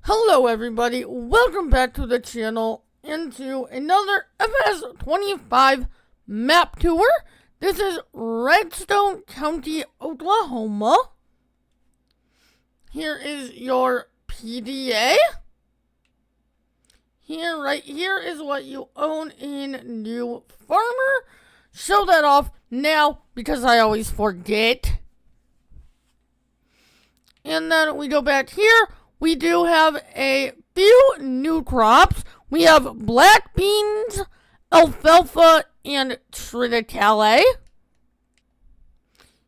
Hello everybody, welcome back to the channel and to another FS25 map tour. This is Redstone County, Oklahoma. Here is your PDA. Right here is what you own in New Farmer. Show that off now because I always forget. And then we go back here. We do have a few new crops. We have black beans, alfalfa, and triticale.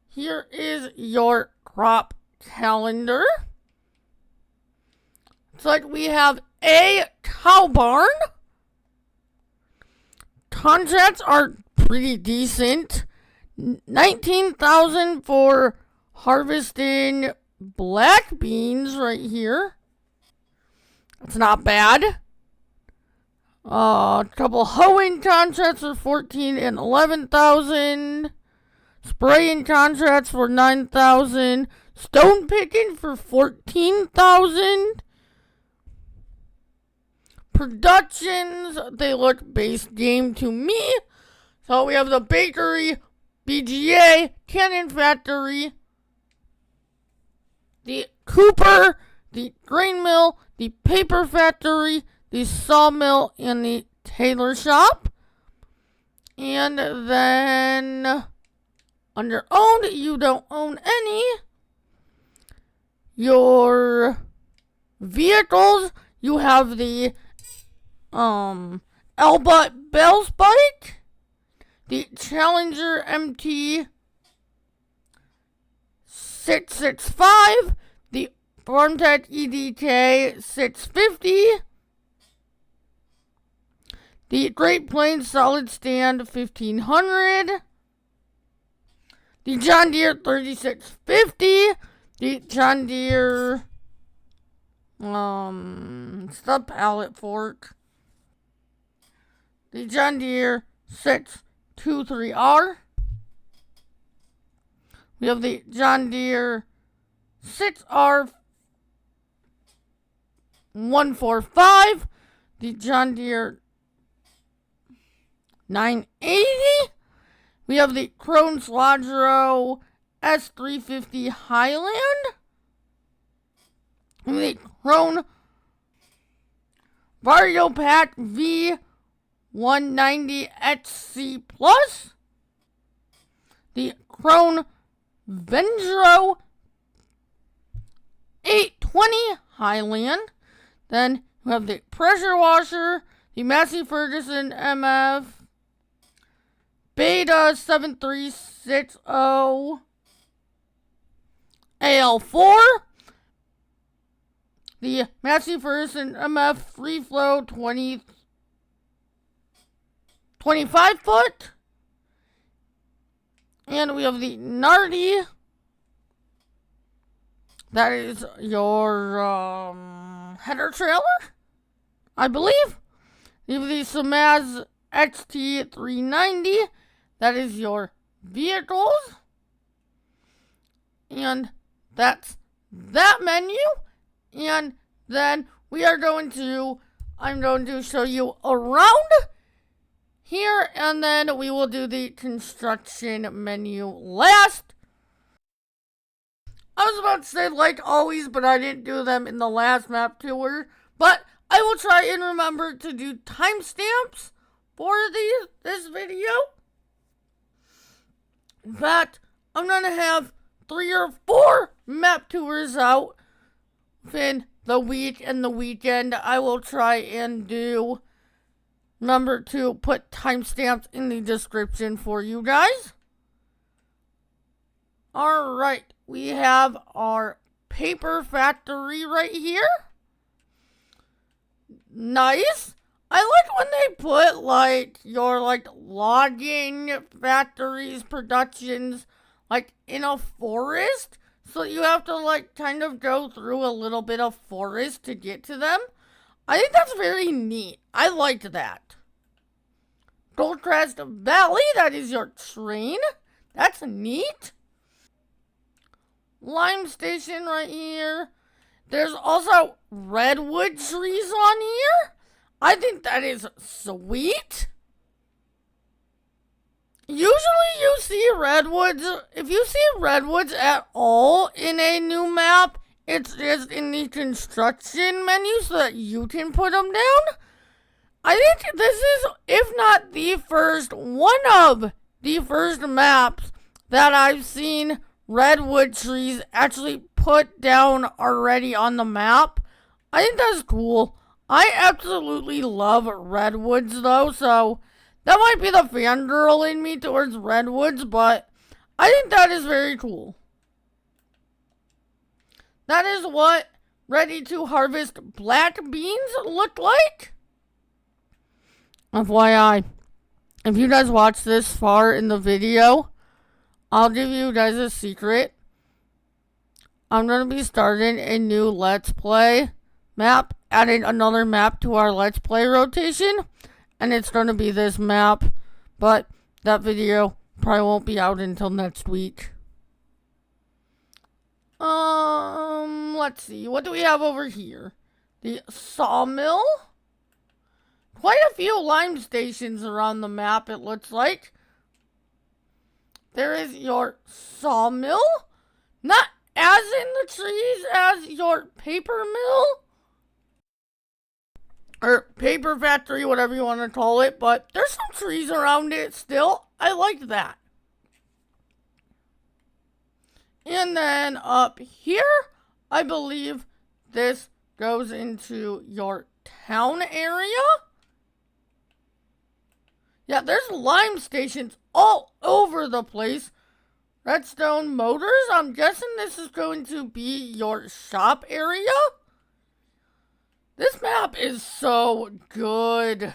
Here is your crop calendar. It's like we have a cow barn. Contracts are pretty decent. 19,000 for harvesting black beans right here. That's not bad. A couple hoeing contracts for 14 and 11,000. Spraying contracts for 9,000. Stone picking for 14,000. Productions, they look base game to me. So we have the bakery, BGA, cannon factory, the cooper, the grain mill, the paper factory, the sawmill, and the tailor shop. And then under owned, you don't own any. Your vehicles, you have the Elba Bell's bike, the Challenger MT 665, the FarmTech EDK 650, the Great Plains Solid Stand 1500, the John Deere 3650, the John Deere stub pallet fork, the John Deere 623R. We have the John Deere 6R145, the John Deere 980. We have the Krone Sladro S350 Highland. And the Krone Vario Pack V190 HC Plus. The Krone Vendro 820 Highland. Then you have the pressure washer, the Massey Ferguson MF Beta 7360 AL4, the Massey Ferguson MF Free Flow 25 foot. And we have the Nardi. That is your header trailer, I believe. You have the Samaz XT390. That is your vehicles. And that's that menu. And then I'm going to show you around here, and then we will do the construction menu last. I was about to say like always, but I didn't do them in the last map tour. But I will try and remember to do timestamps for this video. In fact, I'm going to have 3 or 4 map tours out within the week and the weekend. I will try and remember to put timestamps in the description for you guys. Alright, we have our paper factory right here. Nice. I like when they put your logging factories, productions in a forest. So you have to kind of go through a little bit of forest to get to them. I think that's very neat. I liked that. Goldcrest Valley, that is your train. That's neat. Lime Station right here. There's also redwood trees on here. I think that is sweet. Usually you see redwoods, if you see redwoods at all in a new map, it's just in the construction menu so that you can put them down. I think this is, if not the first, one of the first maps that I've seen redwood trees actually put down already on the map. I think that's cool. I absolutely love redwoods though, so that might be the fangirl in me towards redwoods, but I think that is very cool. That is what ready to harvest black beans look like. FYI, if you guys watch this far in the video, I'll give you guys a secret. I'm going to be starting a new Let's Play map, adding another map to our Let's Play rotation. And it's going to be this map, but that video probably won't be out until next week. Let's see. What do we have over here? The sawmill. Quite a few lime stations around the map, it looks like. There is your sawmill. Not as in the trees as your paper mill. Or paper factory, whatever you want to call it. But there's some trees around it still. I like that. And then up here, I believe this goes into your town area. Yeah, there's lime stations all over the place. Redstone motors. I'm guessing this is going to be your shop area. This map is so good.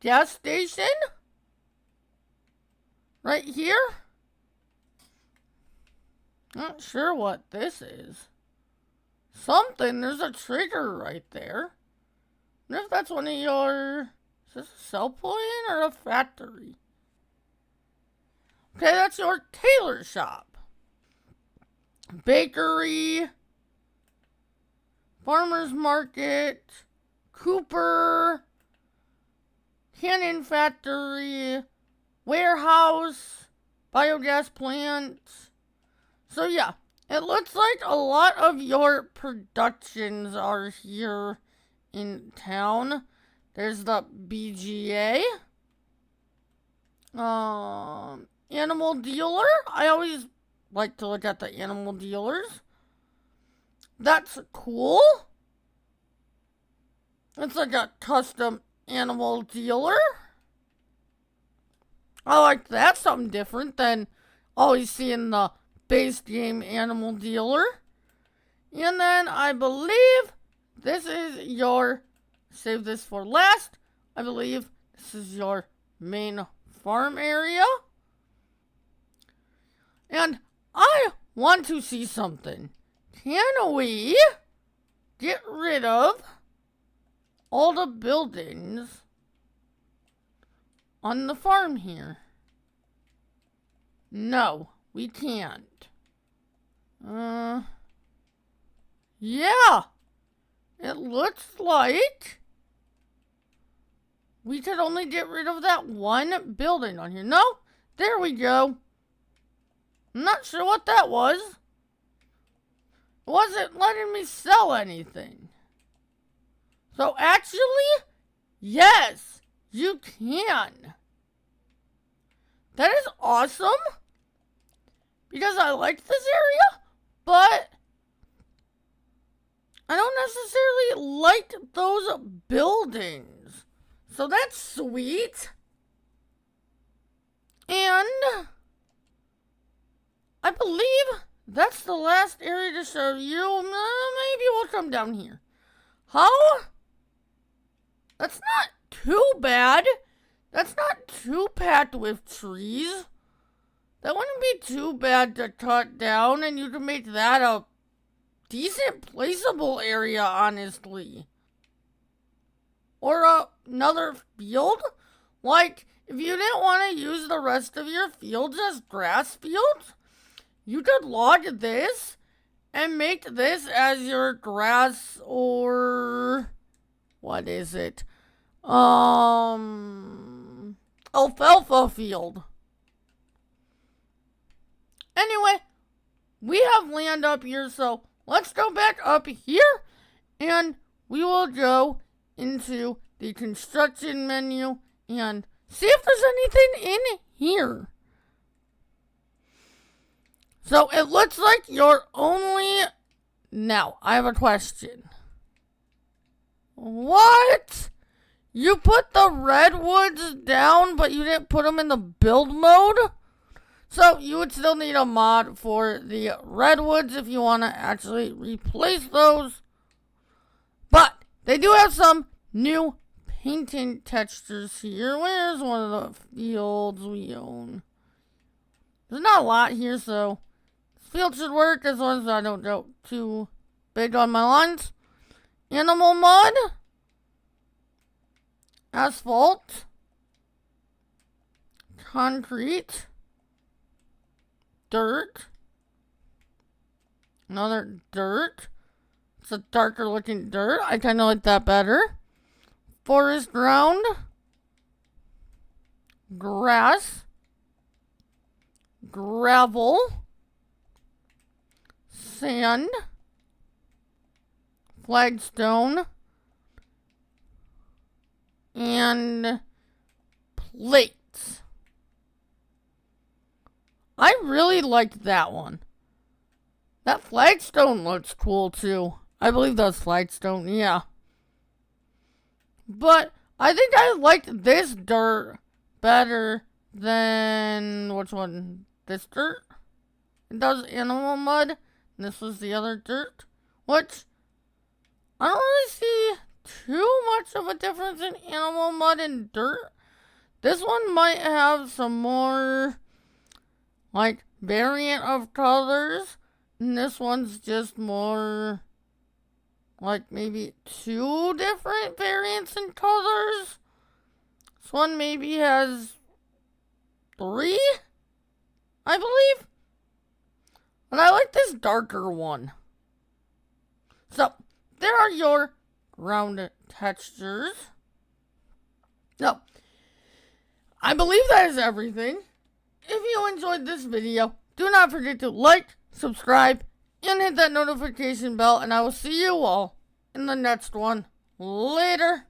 Gas station? Right here? Not sure what this is. Something, there's a trigger right there. I wonder if that's one of your... Is this a sell point or a factory? Okay, that's your tailor shop. Bakery. Farmer's market. Cooper. Cannon factory. Warehouse. Biogas plant. So yeah, it looks like a lot of your productions are here in town. There's the BGA. Animal dealer. I always like to look at the animal dealers. That's cool. It's like a custom animal dealer. I like that. Something different than always seeing the base game animal dealer. And then I believe this is your, save this for last, I believe this is your main farm area. And I want to see something. Can we get rid of all the buildings on the farm here? No, we can't. Yeah. It looks like we could only get rid of that one building on here. No, there we go. I'm not sure what that was. It wasn't letting me sell anything. So actually, yes, you can. That is awesome. Because I like this area, but I don't necessarily like those buildings. So that's sweet. And I believe that's the last area to show you. Maybe we'll come down here. How? That's not too bad. That's not too packed with trees. That wouldn't be too bad to cut down, and you can make that a decent placeable area, honestly. Or another field? Like, if you didn't want to use the rest of your fields as grass fields, you could log this and make this as your grass or what is it? Alfalfa field. Anyway, we have land up here, so let's go back up here and we will go into the construction menu and see if there's anything in here. So it looks like you're only... Now, I have a question. What? You put the redwoods down, but you didn't put them in the build mode? So you would still need a mod for the redwoods if you want to actually replace those. But they do have some new painting textures here. Where's one of the fields we own? There's not a lot here, so this field should work as long as I don't go too big on my lines. Animal mud. Asphalt. Concrete. Dirt. Another dirt. It's a darker looking dirt. I kind of like that better. Forest ground. Grass. Gravel. Sand. Flagstone. And plates. I really liked that one. That flagstone looks cool too. I believe that's flagstone, yeah. But I think I liked this dirt better than... Which one? This dirt? It does animal mud. And this was the other dirt. Which, I don't really see too much of a difference in animal mud and dirt. This one might have some more, like, variant of colors. And this one's just more, like, maybe 2 different variants in colors. This one maybe has 3, I believe. And I like this darker one. So, there are your ground textures. So, I believe that is everything. If you enjoyed this video, do not forget to like, subscribe, and hit that notification bell, and I will see you all in the next one. Later.